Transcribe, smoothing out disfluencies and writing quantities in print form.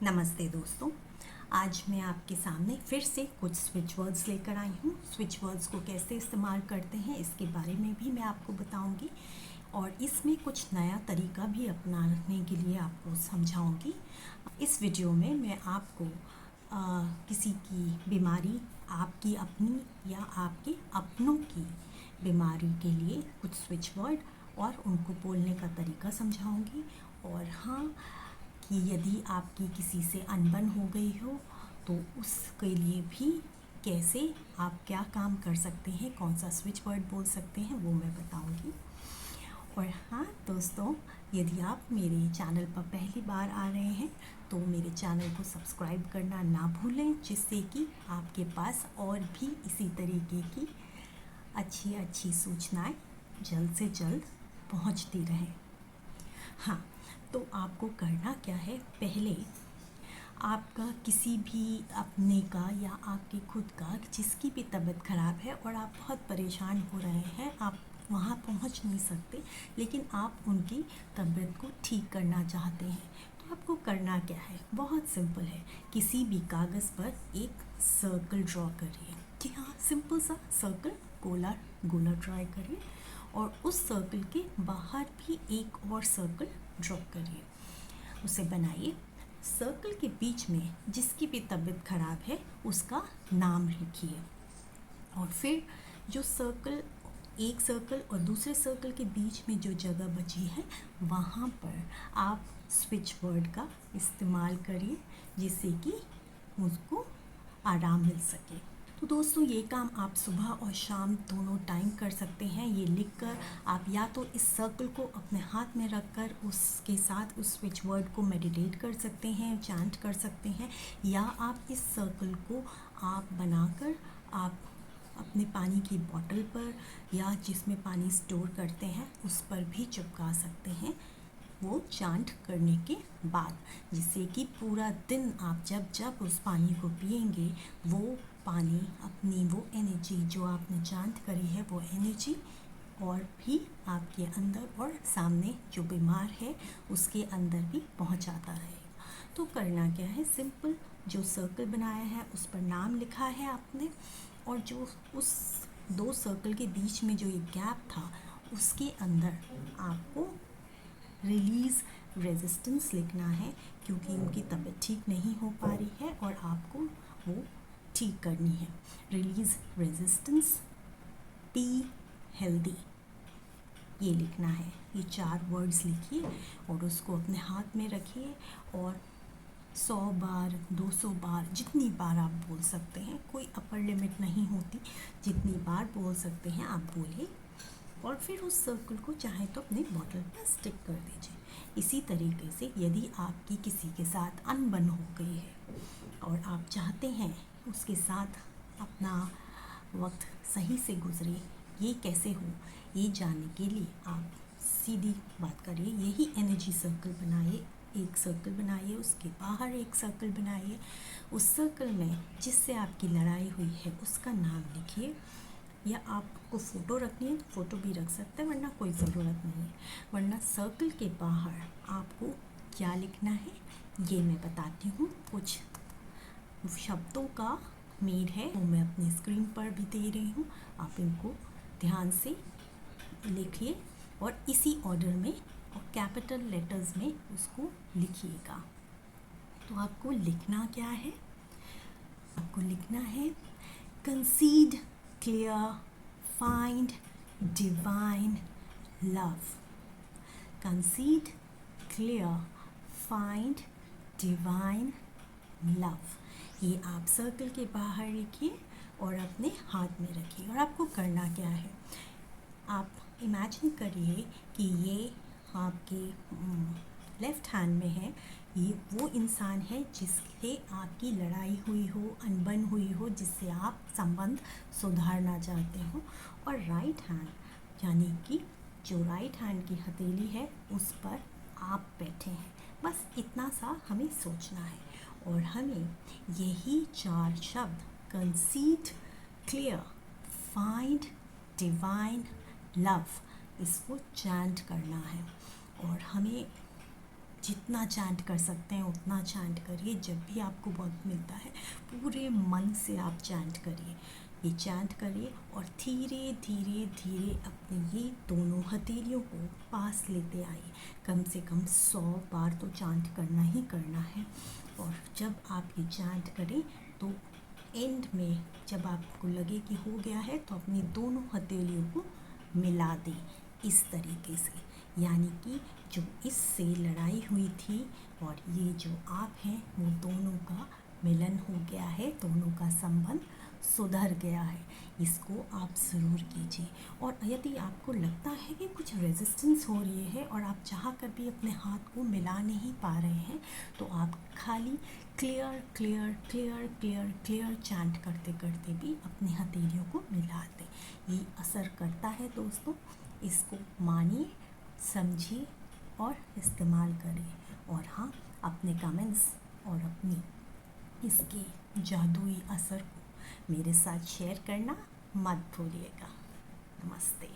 नमस्ते दोस्तों। आज मैं आपके सामने फिर से कुछ स्विच वर्ड्स लेकर आई हूँ। स्विच वर्ड्स को कैसे इस्तेमाल करते हैं इसके बारे में भी मैं आपको बताऊंगी और इसमें कुछ नया तरीका भी अपनाने के लिए आपको समझाऊंगी। इस वीडियो में मैं आपको किसी की बीमारी, आपकी अपनी या आपके अपनों की बीमारी के लिए कुछ स्विच वर्ड और उनको बोलने का तरीका समझाऊंगी। और हाँ, कि यदि आपकी किसी से अनबन हो गई हो तो उसके लिए भी कैसे आप क्या काम कर सकते हैं, कौन सा स्विच वर्ड बोल सकते हैं, वो मैं बताऊंगी। और हाँ दोस्तों, यदि आप मेरे चैनल पर पहली बार आ रहे हैं तो मेरे चैनल को सब्सक्राइब करना ना भूलें, जिससे कि आपके पास और भी इसी तरीके की अच्छी अच्छी सूचनाएं जल्द से जल्द पहुंचती रहें। हाँ, तो आपको करना क्या है, पहले आपका किसी भी अपने का या आपके खुद का जिसकी भी तबीयत ख़राब है और आप बहुत परेशान हो रहे हैं, आप वहाँ पहुँच नहीं सकते लेकिन आप उनकी तबीयत को ठीक करना चाहते हैं, तो आपको करना क्या है, बहुत सिंपल है। किसी भी कागज़ पर एक सर्कल ड्रॉ करिए। जी हाँ, सिंपल सा सर्कल, गोला गोला ड्रॉ करिए और उस सर्कल के बाहर भी एक और सर्कल ड्रॉ करिए, उसे बनाइए। सर्कल के बीच में जिसकी भी तबीयत खराब है उसका नाम लिखिए और फिर जो सर्कल, एक सर्कल और दूसरे सर्कल के बीच में जो जगह बची है वहाँ पर आप स्विच वर्ड का इस्तेमाल करिए, जिससे कि उसको आराम मिल सके। तो दोस्तों, ये काम आप सुबह और शाम दोनों टाइम कर सकते हैं। ये लिखकर आप या तो इस सर्कल को अपने हाथ में रखकर उसके साथ उस स्विच वर्ड को मेडिटेट कर सकते हैं, चैंट कर सकते हैं, या आप इस सर्कल को आप बनाकर आप अपने पानी की बोतल पर या जिसमें पानी स्टोर करते हैं उस पर भी चिपका सकते हैं, वो चांट करने के बाद, जिससे कि पूरा दिन आप जब जब उस पानी को पिएंगे वो पानी अपनी वो एनर्जी जो आपने चांट करी है वो एनर्जी और भी आपके अंदर और सामने जो बीमार है उसके अंदर भी पहुंचाता रहेगा। तो करना क्या है, सिंपल, जो सर्कल बनाया है उस पर नाम लिखा है आपने, और जो उस दो सर्कल के बीच में जो एक गैप था उसके अंदर आपको रिलीज़ रेजिस्टेंस लिखना है, क्योंकि उनकी तबीयत ठीक नहीं हो पा रही है और आपको वो ठीक करनी है। रिलीज़ रेजिस्टेंस, बी हेल्दी, ये लिखना है। ये 4 वर्ड्स लिखिए और उसको अपने हाथ में रखिए और 100 बार, 200 बार, जितनी बार आप बोल सकते हैं, कोई अपर लिमिट नहीं होती, जितनी बार बोल सकते हैं आप बोलिए। और फिर उस सर्कल को चाहे तो अपनी बॉटल पर स्टिक कर दीजिए। इसी तरीके से यदि आपकी किसी के साथ अनबन हो गई है और आप चाहते हैं उसके साथ अपना वक्त सही से गुजरे, ये कैसे हो, ये जानने के लिए आप सीधी बात करिए, यही एनर्जी सर्कल बनाइए। एक सर्कल बनाइए, उसके बाहर एक सर्कल बनाइए, उस सर्कल में जिससे आपकी लड़ाई हुई है उसका नाम लिखिए, या आपको फ़ोटो रखनी है तो फ़ोटो भी रख सकते हैं, वरना कोई ज़रूरत नहीं है। वरना सर्कल के बाहर आपको क्या लिखना है ये मैं बताती हूँ। कुछ शब्दों का मेल है वो मैं अपनी स्क्रीन पर भी दे रही हूँ, आप इनको ध्यान से लिखिए और इसी ऑर्डर में और कैपिटल लेटर्स में उसको लिखिएगा। तो आपको लिखना क्या है, आपको लिखना है कंसीड, clear, find divine love. Concede, clear, find divine love. ये आप सर्कल के बाहर लिखिए और अपने हाथ में रखिए। और आपको करना क्या है, आप इमेजिन करिए कि ये आपके लेफ़्ट हैंड में है, ये वो इंसान है जिससे आपकी लड़ाई हुई हो, अनबन हुई हो, जिससे आप संबंध सुधारना चाहते हो। और राइट हैंड, यानी कि जो राइट हैंड की हथेली है उस पर आप बैठे हैं। बस इतना सा हमें सोचना है और हमें यही 4 शब्द कंसीड, क्लियर, फाइंड, डिवाइन लव, इसको चैंट करना है। और हमें जितना चैंट कर सकते हैं उतना चैंट करिए। जब भी आपको वक्त मिलता है पूरे मन से आप चैंट करिए, ये चैंट करिए और धीरे धीरे धीरे अपने ये दोनों हथेलियों को पास लेते आइए। कम से कम 100 बार तो चैंट करना ही करना है। और जब आप ये चैंट करें तो एंड में जब आपको लगे कि हो गया है तो अपनी दोनों हथेलियों को मिला दें इस तरीके से, यानी कि जो इससे लड़ाई हुई थी और ये जो आप हैं वो दोनों का मिलन हो गया है, दोनों का संबंध सुधर गया है। इसको आप ज़रूर कीजिए। और यदि आपको लगता है कि कुछ रेजिस्टेंस हो रही है और आप चाह कर भी अपने हाथ को मिला नहीं पा रहे हैं, तो आप खाली clear clear clear clear clear chant करते करते भी अपनी हथेलियों को मिला दें। ये असर करता है दोस्तों, इसको मानिए, समझिए और इस्तेमाल करें। और हाँ, अपने कमेंट्स और अपनी इसके जादुई असर को मेरे साथ शेयर करना मत भूलिएगा। नमस्ते।